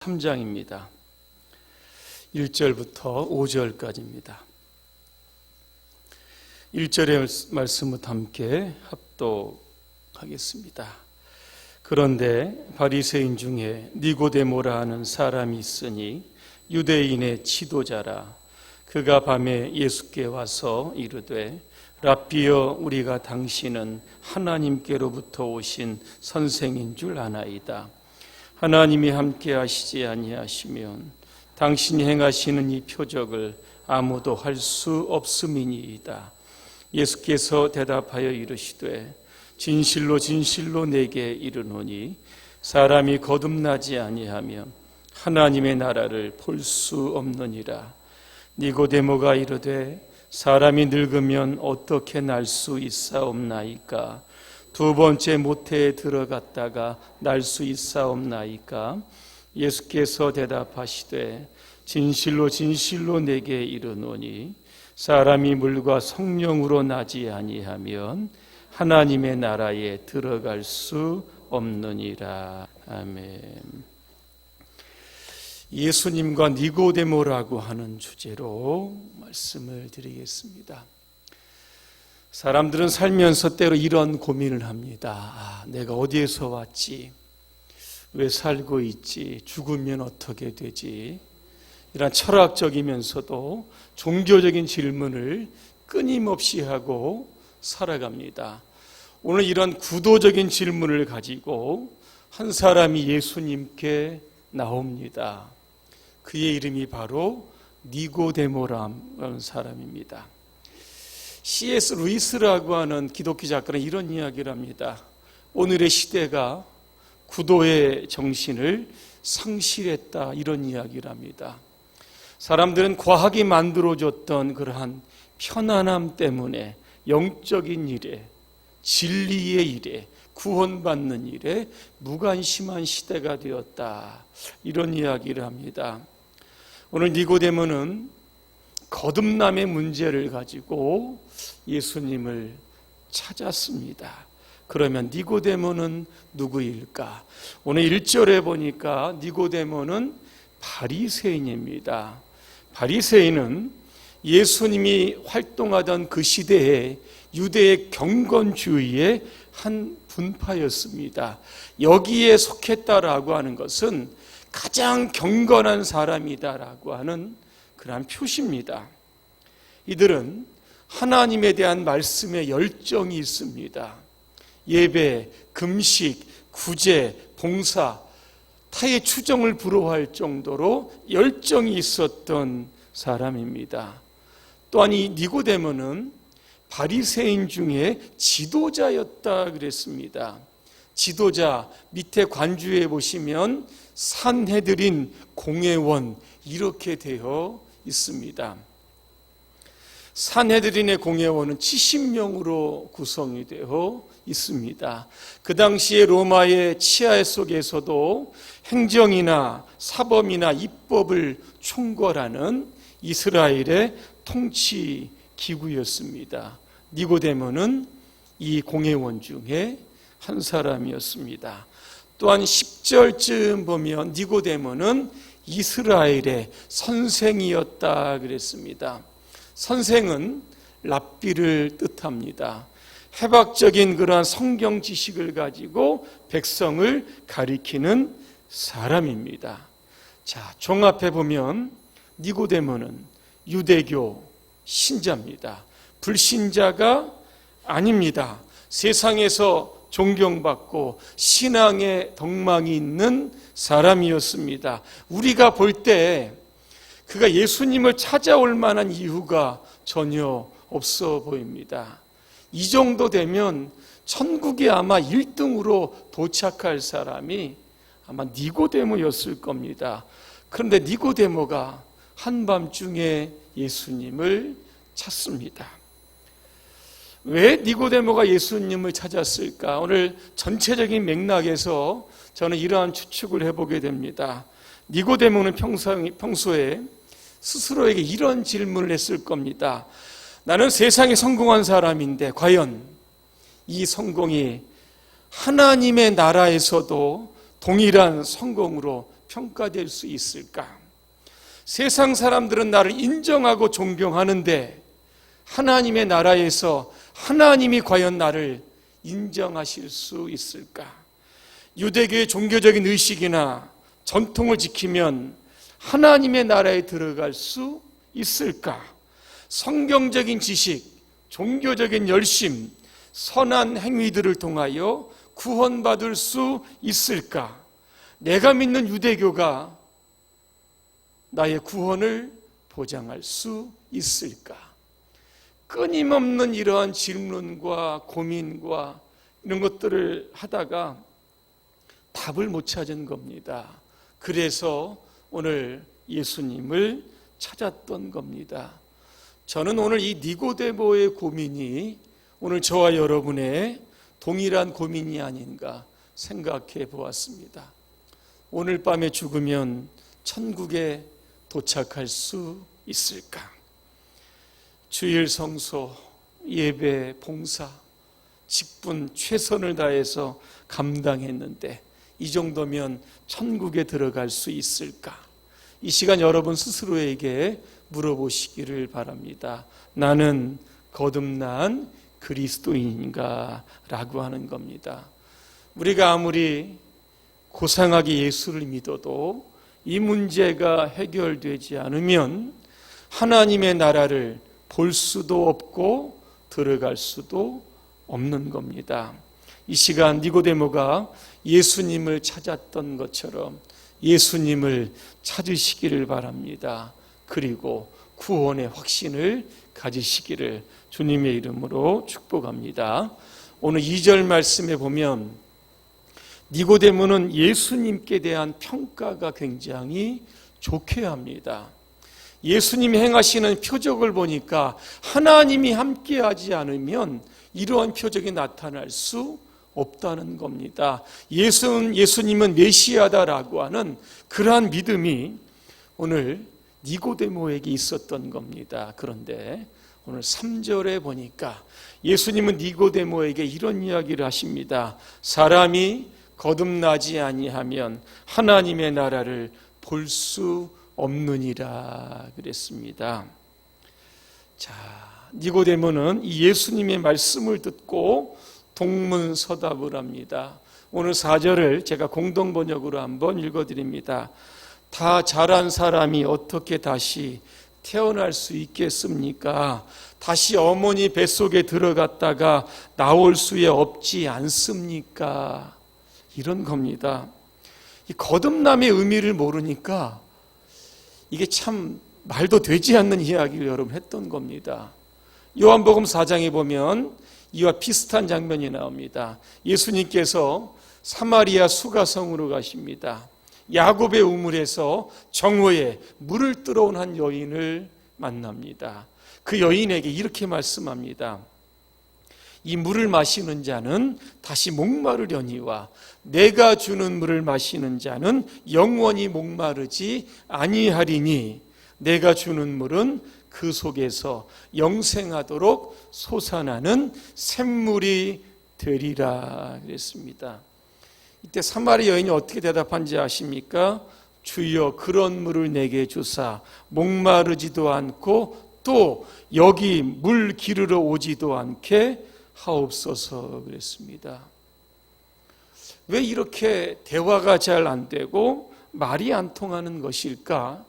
3장입니다. 1절부터 5절까지입니다. 1절의 말씀부터 함께 합독하겠습니다. 그런데 바리새인 중에 니고데모라 하는 사람이 있으니 유대인의 지도자라. 그가 밤에 예수께 와서 이르되 랍비여, 우리가 당신은 하나님께로부터 오신 선생인 줄 아나이다. 하나님이 함께 하시지 아니하시면 당신이 행하시는 이 표적을 아무도 할 수 없음이니이다. 예수께서 대답하여 이르시되 진실로 진실로 내게 이르노니 사람이 거듭나지 아니하면 하나님의 나라를 볼 수 없느니라. 니고데모가 이르되 사람이 늙으면 어떻게 날 수 있사옵나이까? 두 번째 모태에 들어갔다가 날 수 있사옵나이까? 예수께서 대답하시되 진실로 진실로 내게 이르노니 사람이 물과 성령으로 나지 아니하면 하나님의 나라에 들어갈 수 없느니라. 아멘. 예수님과 니고데모라고 하는 주제로 말씀을 드리겠습니다. 사람들은 살면서 때로 이런 고민을 합니다. 내가 어디에서 왔지? 왜 살고 있지? 죽으면 어떻게 되지? 이런 철학적이면서도 종교적인 질문을 끊임없이 하고 살아갑니다. 오늘 이런 구도적인 질문을 가지고 한 사람이 예수님께 나옵니다. 그의 이름이 바로 니고데모라는 사람입니다. C.S. 루이스라고 하는 기독교 작가는 이런 이야기를 합니다. 오늘의 시대가 구도의 정신을 상실했다, 이런 이야기를 합니다. 사람들은 과학이 만들어줬던 그러한 편안함 때문에 영적인 일에, 진리의 일에, 구원받는 일에 무관심한 시대가 되었다, 이런 이야기를 합니다. 오늘 니고데모는 거듭남의 문제를 가지고 예수님을 찾았습니다. 그러면 니고데모는 누구일까? 오늘 1절에 보니까 니고데모는 바리새인입니다. 바리새인은 예수님이 활동하던 그 시대에 유대의 경건주의의 한 분파였습니다. 여기에 속했다라고 하는 것은 가장 경건한 사람이다라고 하는 그러한 표시입니다. 이들은 하나님에 대한 말씀에 열정이 있습니다. 예배, 금식, 구제, 봉사, 타의 추정을 부러워할 정도로 열정이 있었던 사람입니다. 또한 이 니고데모는 바리새인 중에 지도자였다 그랬습니다. 지도자, 밑에 관주에 보시면 산헤드린, 공회원, 이렇게 되어 있습니다. 산헤드린의 공회원은 70명으로 구성이 되어 있습니다. 그 당시에 로마의 치하 속에서도 행정이나 사법이나 입법을 총괄하는 이스라엘의 통치 기구였습니다. 니고데모는 이 공회원 중에 한 사람이었습니다. 또한 10절쯤 보면 니고데모는 이스라엘의 선생이었다 그랬습니다. 선생은 랍비를 뜻합니다. 해박적인 그러한 성경 지식을 가지고 백성을 가리키는 사람입니다. 자, 종합해 보면 니고데모는 유대교 신자입니다. 불신자가 아닙니다. 세상에서 존경받고 신앙의 덕망이 있는 사람이었습니다. 우리가 볼 때 그가 예수님을 찾아올 만한 이유가 전혀 없어 보입니다. 이 정도 되면 천국에 아마 1등으로 도착할 사람이 아마 니고데모였을 겁니다. 그런데 니고데모가 한밤중에 예수님을 찾습니다. 왜 니고데모가 예수님을 찾았을까? 오늘 전체적인 맥락에서 저는 이러한 추측을 해보게 됩니다. 니고데모는 평소에 스스로에게 이런 질문을 했을 겁니다. 나는 세상에 성공한 사람인데 과연 이 성공이 하나님의 나라에서도 동일한 성공으로 평가될 수 있을까? 세상 사람들은 나를 인정하고 존경하는데 하나님의 나라에서 하나님이 과연 나를 인정하실 수 있을까? 유대교의 종교적인 의식이나 전통을 지키면 하나님의 나라에 들어갈 수 있을까? 성경적인 지식, 종교적인 열심, 선한 행위들을 통하여 구원받을 수 있을까? 내가 믿는 유대교가 나의 구원을 보장할 수 있을까? 끊임없는 이러한 질문과 고민과 이런 것들을 하다가 답을 못 찾은 겁니다. 그래서 오늘 예수님을 찾았던 겁니다. 저는 오늘 이 니고데모의 고민이 오늘 저와 여러분의 동일한 고민이 아닌가 생각해 보았습니다. 오늘 밤에 죽으면 천국에 도착할 수 있을까? 주일 성소, 예배, 봉사, 직분 최선을 다해서 감당했는데 이 정도면 천국에 들어갈 수 있을까? 이 시간 여러분 스스로에게 물어보시기를 바랍니다. 나는 거듭난 그리스도인인가? 라고 하는 겁니다. 우리가 아무리 고상하게 예수를 믿어도 이 문제가 해결되지 않으면 하나님의 나라를 볼 수도 없고 들어갈 수도 없는 겁니다. 이 시간 니고데모가 예수님을 찾았던 것처럼 예수님을 찾으시기를 바랍니다. 그리고 구원의 확신을 가지시기를 주님의 이름으로 축복합니다. 오늘 2절 말씀에 보면 니고데모는 예수님께 대한 평가가 굉장히 좋게 합니다. 예수님이 행하시는 표적을 보니까 하나님이 함께하지 않으면 이러한 표적이 나타날 수 없다는 겁니다. 예수님은 메시아다라고 하는 그러한 믿음이 오늘 니고데모에게 있었던 겁니다. 그런데 오늘 3절에 보니까 예수님은 니고데모에게 이런 이야기를 하십니다. 사람이 거듭나지 아니하면 하나님의 나라를 볼 수 없느니라 그랬습니다. 자, 니고데모는 이 예수님의 말씀을 듣고 동문서답을 합니다. 오늘 4절을 제가 공동 번역으로 한번 읽어드립니다. 다 자란 사람이 어떻게 다시 태어날 수 있겠습니까? 다시 어머니 뱃속에 들어갔다가 나올 수에 없지 않습니까? 이런 겁니다. 이 거듭남의 의미를 모르니까 이게 참 말도 되지 않는 이야기를 여러분 했던 겁니다. 요한복음 4장에 보면 이와 비슷한 장면이 나옵니다. 예수님께서 사마리아 수가성으로 가십니다. 야곱의 우물에서 정오에 물을 뜨러온 한 여인을 만납니다. 그 여인에게 이렇게 말씀합니다. 이 물을 마시는 자는 다시 목마르려니와 내가 주는 물을 마시는 자는 영원히 목마르지 아니하리니 내가 주는 물은 그 속에서 영생하도록 솟아나는 샘물이 되리라 그랬습니다. 이때 사마리아 여인이 어떻게 대답한지 아십니까? 주여 그런 물을 내게 주사 목마르지도 않고 또 여기 물 기르러 오지도 않게 하옵소서 그랬습니다. 왜 이렇게 대화가 잘 안 되고 말이 안 통하는 것일까?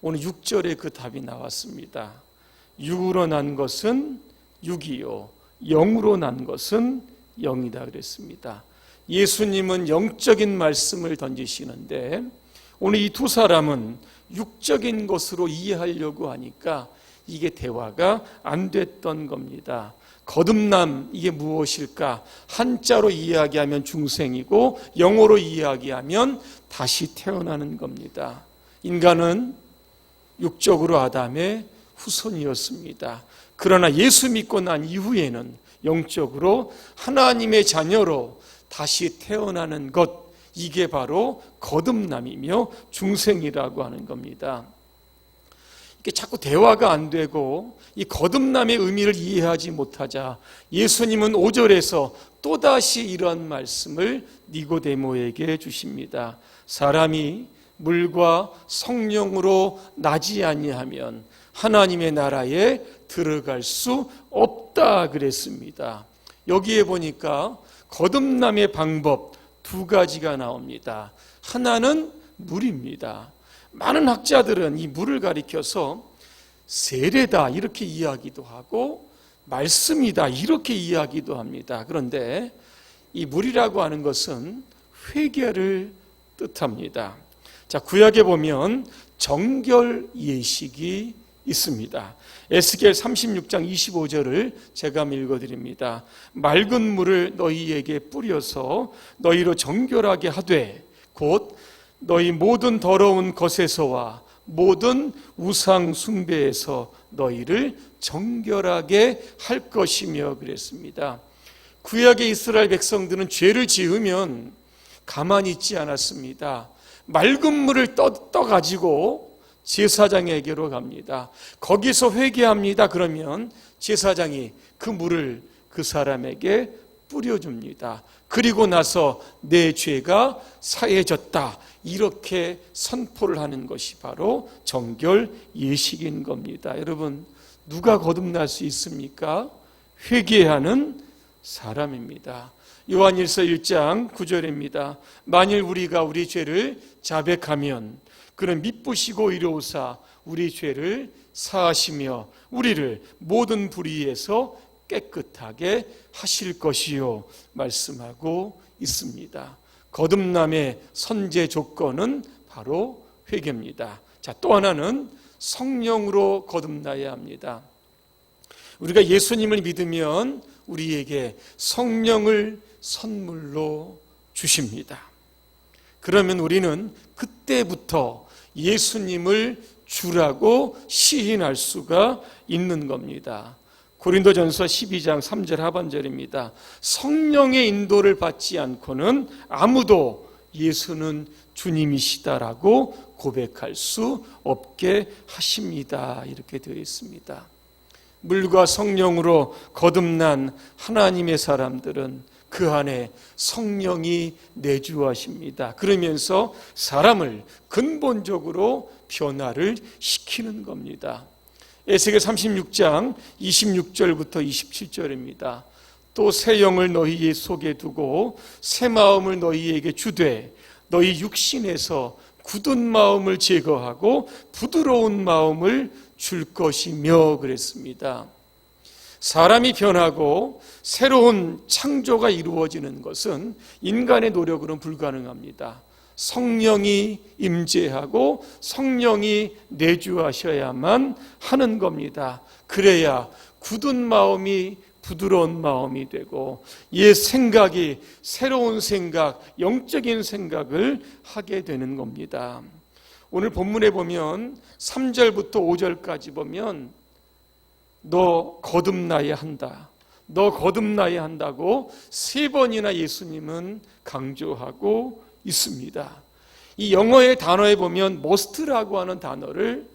오늘 6절에 그 답이 나왔습니다. 육으로 난 것은 육이요 영으로 난 것은 영이다 그랬습니다. 예수님은 영적인 말씀을 던지시는데 오늘 이 두 사람은 육적인 것으로 이해하려고 하니까 이게 대화가 안 됐던 겁니다. 거듭남 이게 무엇일까? 한자로 이야기하면 중생이고 영어로 이야기하면 다시 태어나는 겁니다. 인간은 육적으로 아담의 후손이었습니다. 그러나 예수 믿고 난 이후에는 영적으로 하나님의 자녀로 다시 태어나는 것, 이게 바로 거듭남이며 중생이라고 하는 겁니다. 이게 자꾸 대화가 안 되고 이 거듭남의 의미를 이해하지 못하자 예수님은 5절에서 또다시 이런 말씀을 니고데모에게 주십니다. 사람이 물과 성령으로 나지 아니하면 하나님의 나라에 들어갈 수 없다 그랬습니다. 여기에 보니까 거듭남의 방법 두 가지가 나옵니다. 하나는 물입니다. 많은 학자들은 이 물을 가리켜서 세례다 이렇게 이야기도 하고 말씀이다 이렇게 이야기도 합니다. 그런데 이 물이라고 하는 것은 회개를 뜻합니다. 자, 구약에 보면 정결 예식이 있습니다. 에스겔 36장 25절을 제가 한번 읽어드립니다. 맑은 물을 너희에게 뿌려서 너희로 정결하게 하되 곧 너희 모든 더러운 것에서와 모든 우상 숭배에서 너희를 정결하게 할 것이며 그랬습니다. 구약의 이스라엘 백성들은 죄를 지으면 가만히 있지 않았습니다. 맑은 물을 떠가지고 제사장에게로 갑니다. 거기서 회개합니다. 그러면 제사장이 그 물을 그 사람에게 뿌려줍니다. 그리고 나서 내 죄가 사해졌다 이렇게 선포를 하는 것이 바로 정결 예식인 겁니다. 여러분, 누가 거듭날 수 있습니까? 회개하는 사람입니다. 요한일서 1장 9절입니다. 만일 우리가 우리 죄를 자백하면 그는 미쁘시고 이로우사 우리 죄를 사하시며 우리를 모든 불의에서 깨끗하게 하실 것이요 말씀하고 있습니다. 거듭남의 선제 조건은 바로 회개입니다. 자, 또 하나는 성령으로 거듭나야 합니다. 우리가 예수님을 믿으면 우리에게 성령을 선물로 주십니다. 그러면 우리는 그때부터 예수님을 주라고 시인할 수가 있는 겁니다. 고린도전서 12장 3절 하반절입니다. 성령의 인도를 받지 않고는 아무도 예수는 주님이시다라고 고백할 수 없게 하십니다. 이렇게 되어 있습니다. 물과 성령으로 거듭난 하나님의 사람들은 그 안에 성령이 내주하십니다. 그러면서 사람을 근본적으로 변화를 시키는 겁니다. 에스겔 36장 26절부터 27절입니다. 또 새 영을 너희 속에 두고 새 마음을 너희에게 주되 너희 육신에서 굳은 마음을 제거하고 부드러운 마음을 줄 것이며 그랬습니다. 사람이 변하고 새로운 창조가 이루어지는 것은 인간의 노력으로는 불가능합니다. 성령이 임재하고 성령이 내주하셔야만 하는 겁니다. 그래야 굳은 마음이 부드러운 마음이 되고 옛 생각이 새로운 생각, 영적인 생각을 하게 되는 겁니다. 오늘 본문에 보면 3절부터 5절까지 보면 너 거듭나야 한다. 너 거듭나야 한다고 3번이나 예수님은 강조하고 있습니다. 이 영어의 단어에 보면 must라고 하는 단어를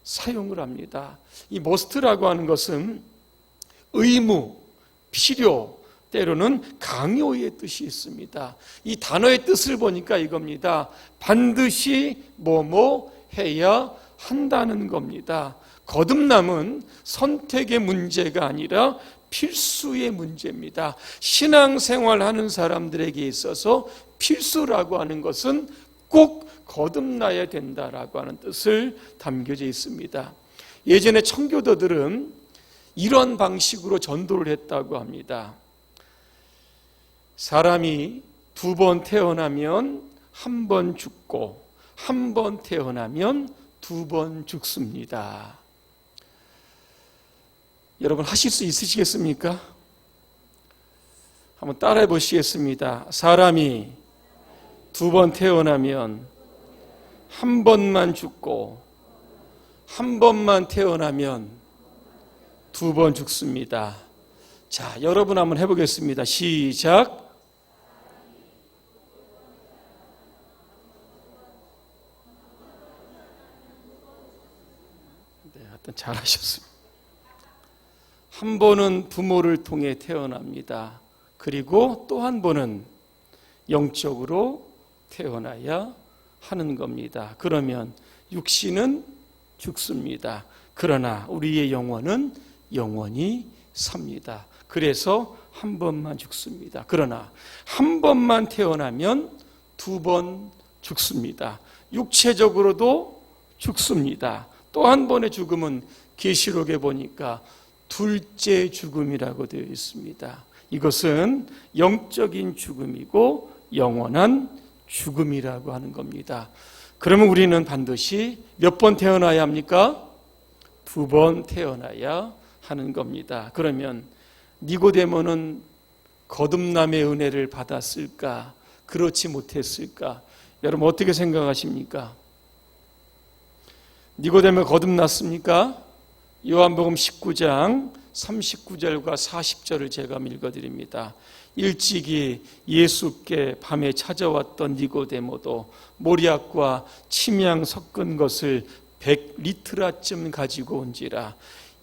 사용을 합니다. 이 must라고 하는 것은 의무, 필요, 때로는 강요의 뜻이 있습니다. 이 단어의 뜻을 보니까 이겁니다. 반드시 뭐뭐 해야 한다는 겁니다. 거듭남은 선택의 문제가 아니라 필수의 문제입니다. 신앙생활하는 사람들에게 있어서 필수라고 하는 것은 꼭 거듭나야 된다라고 하는 뜻을 담겨져 있습니다. 예전에 청교도들은 이런 방식으로 전도를 했다고 합니다. 사람이 2번 태어나면 1번 죽고 1번 태어나면 2번 죽습니다. 여러분 하실 수 있으시겠습니까? 한번 따라해 보시겠습니다. 사람이 2번 태어나면 1번만 죽고 1번만 태어나면 2번 죽습니다. 자, 여러분 한번 해보겠습니다. 시작. 네, 하여튼 잘하셨습니다. 한 번은 부모를 통해 태어납니다. 그리고 또 한 번은 영적으로 태어나야 하는 겁니다. 그러면 육신은 죽습니다. 그러나 우리의 영혼은 영원히 삽니다. 그래서 한 번만 죽습니다. 그러나 한 번만 태어나면 두 번 죽습니다. 육체적으로도 죽습니다. 또 한 번의 죽음은 계시록에 보니까 둘째 죽음이라고 되어 있습니다. 이것은 영적인 죽음이고 영원한 죽음이라고 하는 겁니다. 그러면 우리는 반드시 몇 번 태어나야 합니까? 두 번 태어나야 하는 겁니다. 그러면 니고데모는 거듭남의 은혜를 받았을까? 그렇지 못했을까? 여러분 어떻게 생각하십니까? 니고데모 거듭났습니까? 요한복음 19장 39절과 40절을 제가 읽어드립니다. 일찍이 예수께 밤에 찾아왔던 니고데모도 모략과 침향 섞은 것을 100리트라쯤 가지고 온지라.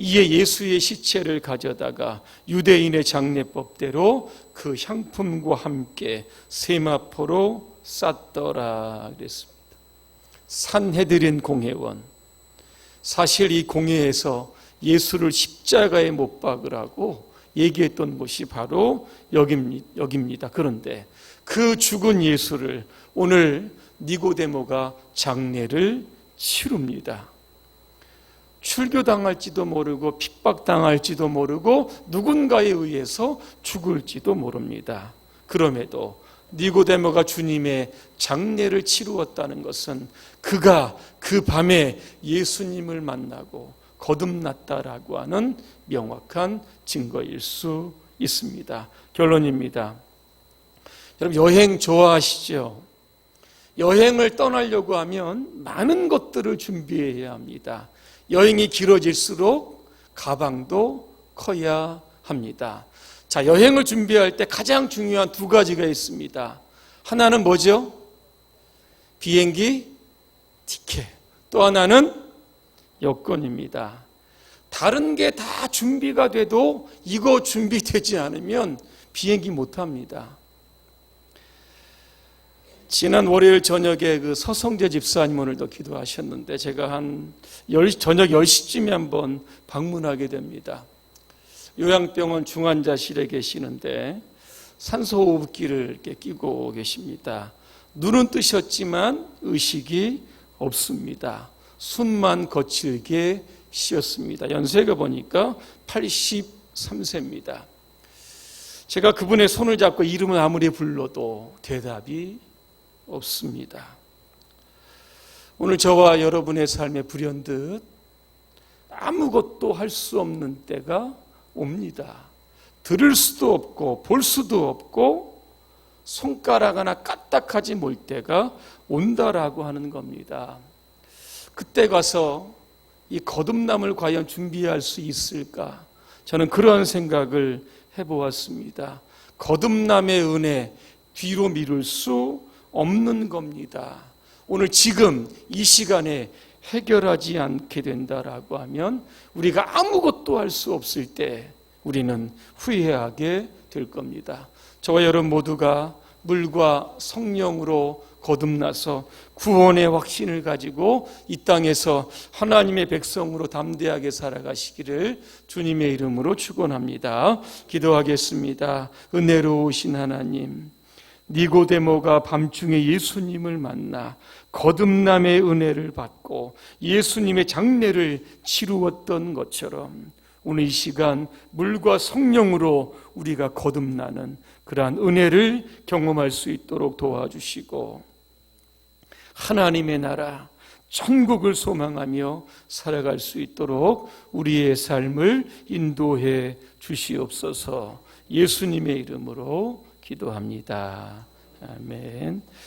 이에 예수의 시체를 가져다가 유대인의 장례법대로 그 향품과 함께 세마포로 쌌더라 그랬습니다. 산헤드린 공회원, 사실 이 공회에서 예수를 십자가에 못 박으라고 얘기했던 곳이 바로 여기입니다. 그런데 그 죽은 예수를 오늘 니고데모가 장례를 치릅니다. 출교당할지도 모르고 핍박당할지도 모르고 누군가에 의해서 죽을지도 모릅니다. 그럼에도 니고데모가 주님의 장례를 치루었다는 것은 그가 그 밤에 예수님을 만나고 거듭났다라고 하는 명확한 증거일 수 있습니다. 결론입니다. 여러분 여행 좋아하시죠? 여행을 떠나려고 하면 많은 것들을 준비해야 합니다. 여행이 길어질수록 가방도 커야 합니다. 자, 여행을 준비할 때 가장 중요한 두 가지가 있습니다. 하나는 뭐죠? 비행기 티켓. 또 하나는 여권입니다. 다른 게 다 준비가 돼도 이거 준비되지 않으면 비행기 못 합니다. 지난 월요일 저녁에 그 서성재 집사님 오늘도 기도하셨는데 제가 저녁 10시쯤에 한번 방문하게 됩니다. 요양병원 중환자실에 계시는데 산소호흡기를 이렇게 끼고 계십니다. 눈은 뜨셨지만 의식이 없습니다. 숨만 거칠게 쉬었습니다. 연세가 보니까 83세입니다. 제가 그분의 손을 잡고 이름을 아무리 불러도 대답이 없습니다. 오늘 저와 여러분의 삶에 불현듯 아무것도 할 수 없는 때가 옵니다. 들을 수도 없고 볼 수도 없고 손가락 하나 까딱하지 못 때가 온다라고 하는 겁니다. 그때 가서 이 거듭남을 과연 준비할 수 있을까? 저는 그런 생각을 해보았습니다. 거듭남의 은혜 뒤로 미룰 수 없는 겁니다. 오늘 지금 이 시간에 해결하지 않게 된다라고 하면 우리가 아무것도 할 수 없을 때 우리는 후회하게 될 겁니다. 저와 여러분 모두가 물과 성령으로 거듭나서 구원의 확신을 가지고 이 땅에서 하나님의 백성으로 담대하게 살아가시기를 주님의 이름으로 축원합니다. 기도하겠습니다. 은혜로우신 하나님, 니고데모가 밤중에 예수님을 만나 거듭남의 은혜를 받고 예수님의 장례를 치루었던 것처럼 오늘 이 시간 물과 성령으로 우리가 거듭나는 그러한 은혜를 경험할 수 있도록 도와주시고 하나님의 나라 천국을 소망하며 살아갈 수 있도록 우리의 삶을 인도해 주시옵소서. 예수님의 이름으로 기도합니다. 아멘.